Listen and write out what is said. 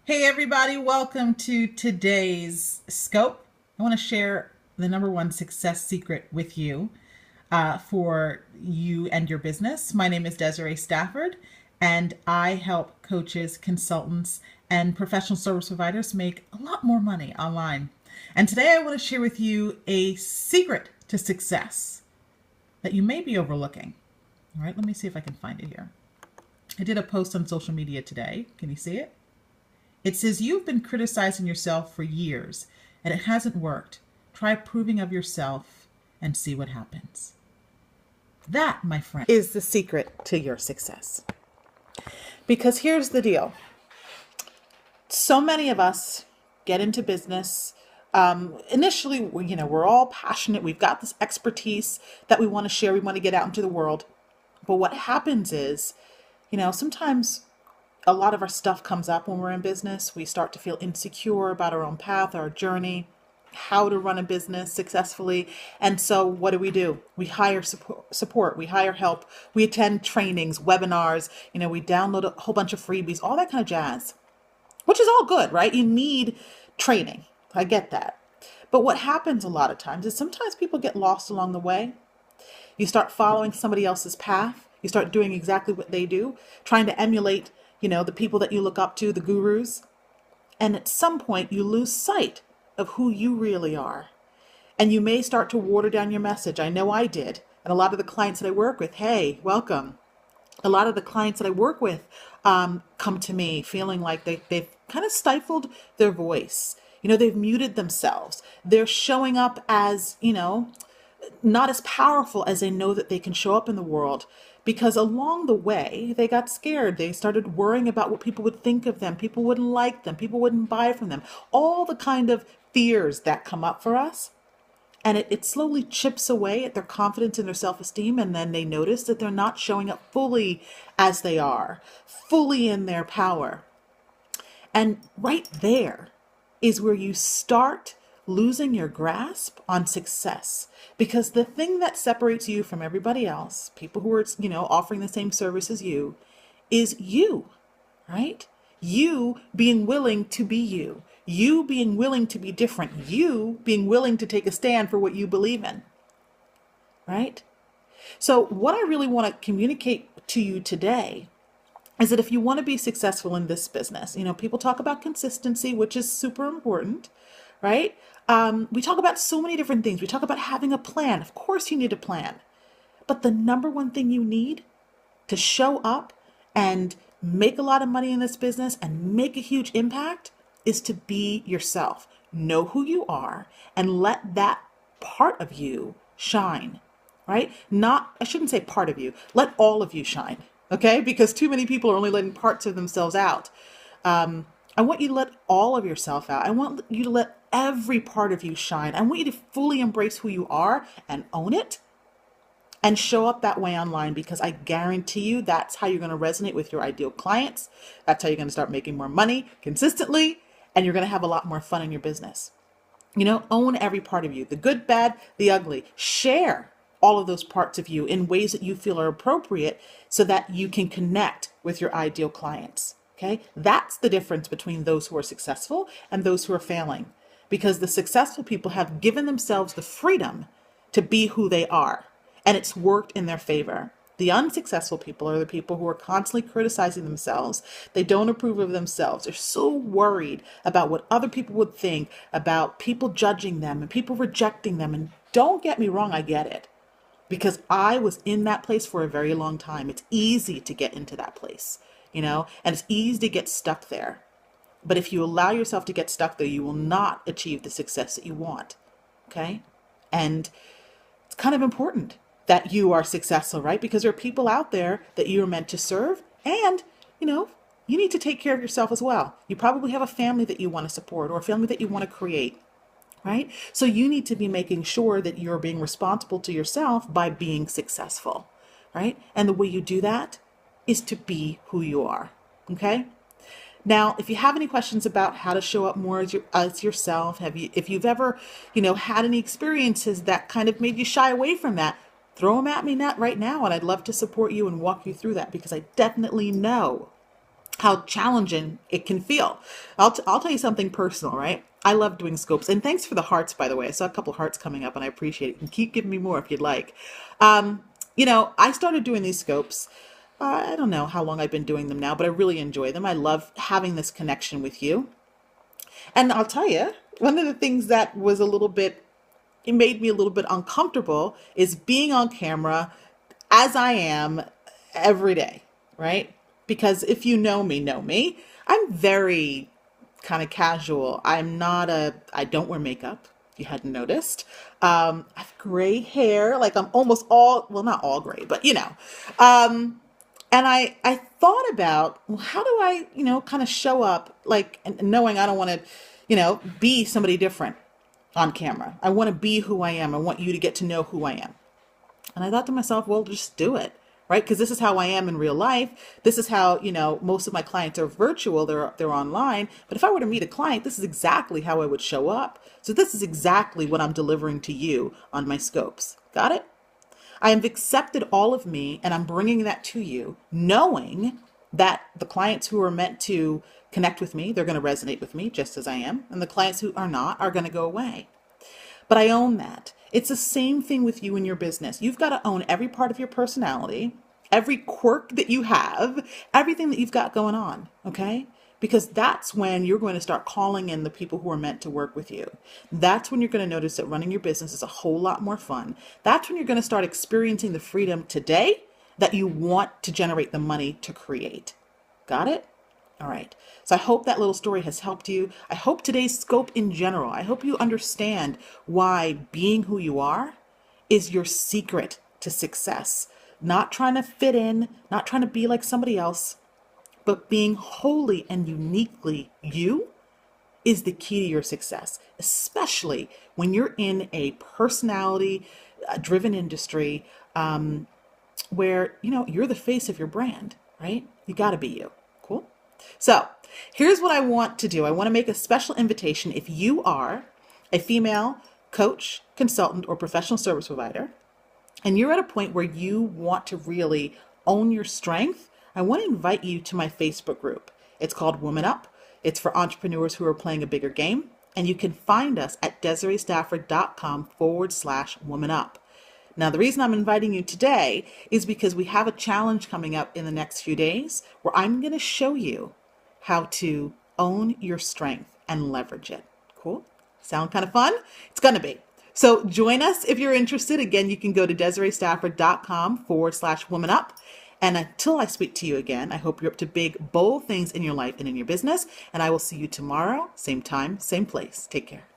Hey everybody, welcome to today's scope. I want to share the number one success secret with you for you and your business. My name is Desiree Stafford, and I help coaches, consultants, and professional service providers make a lot more money online. And today I want to share with you a secret to success that you may be overlooking. All right, let me see if I can find it here. I did a post on social media today. Can you see it? It says, you've been criticizing yourself for years and it hasn't worked. Try approving of yourself and see what happens. That, my friend, is the secret to your success. Because here's the deal. So many of us get into business. Initially, we're all passionate. We've got this expertise that we want to share. We want to get out into the world. But what happens is, sometimes a lot of our stuff comes up when we're in business. We start to feel insecure about our own path, our journey, how to run a business successfully. And so what do? We hire support, we hire help, we attend trainings, webinars, we download a whole bunch of freebies, all that kind of jazz, which is all good, right? You need training. I get that. But what happens a lot of times is sometimes people get lost along the way. You start following somebody else's path. You start doing exactly what they do, trying to emulate the people that you look up to, the gurus. And at some point you lose sight of who you really are. And you may start to water down your message. I know I did. And a lot of the clients that I work with, hey, welcome. A lot of the clients that I work with come to me feeling like they've kind of stifled their voice. They've muted themselves. They're showing up as, not as powerful as they know that they can show up in the world. Because along the way, they got scared. They started worrying about what people would think of them. People wouldn't like them. People wouldn't buy from them. All the kind of fears that come up for us. And it slowly chips away at their confidence and their self-esteem. And then they notice that they're not showing up fully as they are, fully in their power. And right there is where you start losing your grasp on success, because the thing that separates you from everybody else, people who are, offering the same service as you, is you, right? You being willing to be you, you being willing to be different, you being willing to take a stand for what you believe in, right? So what I really want to communicate to you today is that if you want to be successful in this business, people talk about consistency, which is super important, right? We talk about so many different things. We talk about having a plan. Of course you need a plan. But the number one thing you need to show up and make a lot of money in this business and make a huge impact is to be yourself. Know who you are and let that part of you shine, right? I shouldn't say part of you. Let all of you shine, okay? Because too many people are only letting parts of themselves out. I want you to let all of yourself out. I want you to let every part of you shine. I want you to fully embrace who you are and own it and show up that way online, because I guarantee you that's how you're going to resonate with your ideal clients. That's how you're going to start making more money consistently, and you're going to have a lot more fun in your business. Own every part of you, the good, bad, the ugly. Share all of those parts of you in ways that you feel are appropriate so that you can connect with your ideal clients. Okay, that's the difference between those who are successful and those who are failing, because the successful people have given themselves the freedom to be who they are, and it's worked in their favor. The unsuccessful people are the people who are constantly criticizing themselves. They don't approve of themselves. They're so worried about what other people would think, about people judging them and people rejecting them. And don't get me wrong, I get it, because I was in that place for a very long time. It's easy to get into that place. And it's easy to get stuck there. But if you allow yourself to get stuck there, you will not achieve the success that you want. Okay? And it's kind of important that you are successful, right? Because there are people out there that you are meant to serve. And, you need to take care of yourself as well. You probably have a family that you want to support or a family that you want to create, right? So you need to be making sure that you're being responsible to yourself by being successful, right? And the way you do that is to be who you are. Okay. Now, if you have any questions about how to show up more as yourself, if you've ever, had any experiences that kind of made you shy away from that, throw them at me right now. And I'd love to support you and walk you through that, because I definitely know how challenging it can feel. I'll tell you something personal, right? I love doing scopes. And thanks for the hearts, by the way. I saw a couple hearts coming up and I appreciate it. And keep giving me more if you'd like. I started doing these scopes. I don't know how long I've been doing them now, but I really enjoy them. I love having this connection with you. And I'll tell you, one of the things that was it made me a little bit uncomfortable is being on camera as I am every day, right? Because if you know me, I'm very kind of casual. I don't wear makeup, if you hadn't noticed. I have gray hair, like I'm almost well, not all gray, but and I thought about, well, how do I, kind of show up like, and knowing I don't want to, be somebody different on camera. I want to be who I am. I want you to get to know who I am. And I thought to myself, well, just do it, right? Because this is how I am in real life. This is how, most of my clients are virtual. They're online. But if I were to meet a client, this is exactly how I would show up. So this is exactly what I'm delivering to you on my scopes. Got it? I have accepted all of me and I'm bringing that to you, knowing that the clients who are meant to connect with me, they're going to resonate with me just as I am. And the clients who are not are going to go away. But I own that. It's the same thing with you in your business. You've got to own every part of your personality, every quirk that you have, everything that you've got going on, okay? Because that's when you're going to start calling in the people who are meant to work with you. That's when you're going to notice that running your business is a whole lot more fun. That's when you're going to start experiencing the freedom today that you want to generate the money to create. Got it? All right. So I hope that little story has helped you. I hope today's scope in general, I hope you understand why being who you are is your secret to success. Not trying to fit in, not trying to be like somebody else, but being wholly and uniquely you is the key to your success, especially when you're in a personality driven industry where, you're the face of your brand, right? You got to be you. Cool. So here's what I want to do. I want to make a special invitation. If you are a female coach, consultant, or professional service provider, and you're at a point where you want to really own your strength, I want to invite you to my Facebook group. It's called Woman Up. It's for entrepreneurs who are playing a bigger game. And you can find us at DesireeStafford.com/Woman Up. Now, the reason I'm inviting you today is because we have a challenge coming up in the next few days where I'm going to show you how to own your strength and leverage it. Cool? Sound kind of fun? It's going to be. So join us if you're interested. Again, you can go to DesireeStafford.com/Woman Up. And until I speak to you again, I hope you're up to big, bold things in your life and in your business. And I will see you tomorrow, same time, same place. Take care.